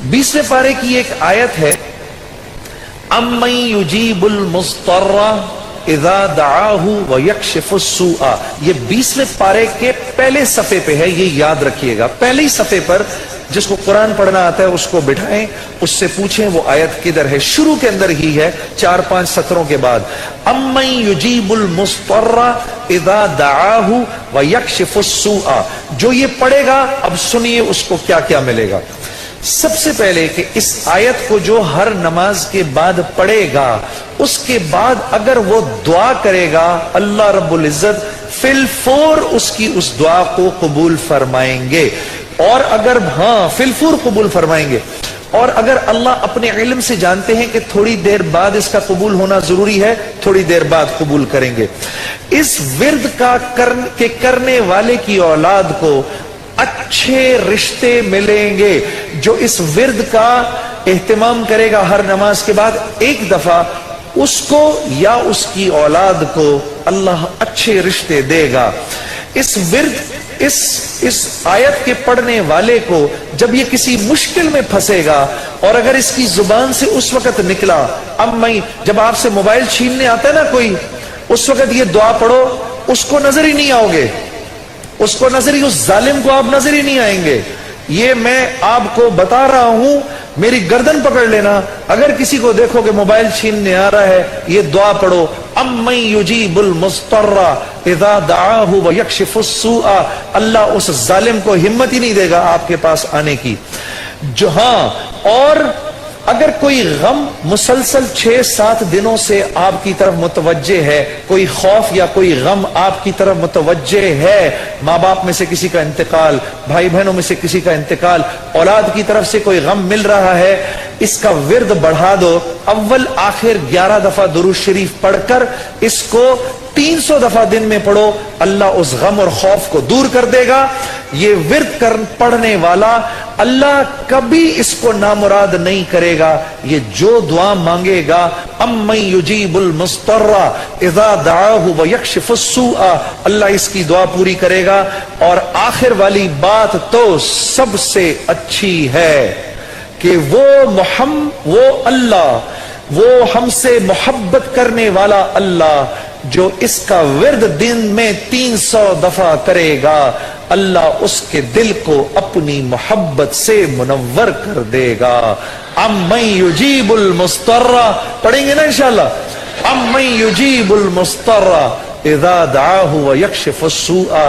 20वें पारे की एक आयत है, अम्मन युजीबुल मुस्तर्रा इज़ा दआहु व यक्शिफुस सूआ। ये 20वें पारे के पहले सफ़े पे है, ये याद रखिएगा। पहले ही सफ़े पर जिसको कुरान पढ़ना आता है उसको बिठाएं, उससे पूछें वो आयत किधर है। शुरू के अंदर ही है, 4-5 सत्रों के बाद। अम्मन युजीबुल मुस्तर्रा इज़ा दआहु व यक्शिफुस सूआ। जो ये पढ़ेगा, अब सुनिए उसको क्या क्या मिलेगा। सबसे पहले कि इस आयत को जो हर नमाज के बाद पढ़ेगा, उसके बाद अगर वो दुआ करेगा, अल्लाह रब्बुल इज्जत फिलफौर उसकी उस दुआ को कबूल फरमाएंगे। और अगर फिलफौर कबूल फरमाएंगे। और अगर अल्लाह अपने इल्म से जानते हैं कि थोड़ी देर बाद इसका कबूल होना जरूरी है, थोड़ी देर बाद कबूल करेंगे। इस विर्द का करने वाले की औलाद को अच्छे रिश्ते मिलेंगे। जो इस विर्द का एहतमाम करेगा हर नमाज के बाद एक दफा, उसको या उसकी औलाद को अल्लाह अच्छे रिश्ते देगा। इस विर्द इस आयत के पढ़ने वाले को जब ये किसी मुश्किल में फंसेगा, और अगर इसकी जुबान से उस वक्त निकला, अब मैं जब आपसे मोबाइल छीनने आता है ना कोई, उस वक्त ये दुआ पढ़ो, उसको नजर ही नहीं आओगे, उसको नजर ही, उस जालिम को आप नजर ही नहीं आएंगे। ये मैं आपको बता रहा हूं, मेरी गर्दन पकड़ लेना। अगर किसी को देखो कि मोबाइल छीनने आ रहा है, ये दुआ पढ़ो, अम्मन युजीबुल मुस्तर्रा इज़ा दआहु व यक्शिफुस सूआ। अल्लाह उस जालिम को हिम्मत ही नहीं देगा आपके पास आने की। जो और अगर कोई गम मुसलसल 6-7 दिनों से आपकी तरफ मुतवज्जे है, कोई खौफ या कोई गम आपकी तरफ मुतवज्जे है, माँ बाप में से किसी का इंतकाल, भाई बहनों में से किसी का इंतकाल, औलाद की तरफ से कोई गम मिल रहा है, इसका विर्द बढ़ा दो। अव्वल आखिर 11 दफा दुरूद शरीफ पढ़कर इसको 300 दफा दिन में पढ़ो, अल्लाह उस गम और खौफ को दूर कर देगा। ये विर्द पढ़ने वाला अल्लाह कभी इसको नामुराद नहीं करेगा। ये जो दुआ मांगेगा, अम्मन युजीबुल मुस्तर्रा इज़ा दआहु व यक्शिफुस सूआ, अल्लाह इसकी दुआ पूरी करेगा। और आखिर वाली बात तो सबसे अच्छी है कि वो अल्लाह, वो हमसे मोहब्बत करने वाला अल्लाह, जो इसका विर्द दिन में 300 दफा करेगा, अल्लाह उसके दिल को अपनी मोहब्बत से मुनव्वर कर देगा। अम्मन युजीबुल मुस्तर्रा, पढ़ेंगे ना इंशाअल्लाह। अम्मन युजीबुल मुस्तर्रा इज़ा दआहु व यक्शिफुस सूआ।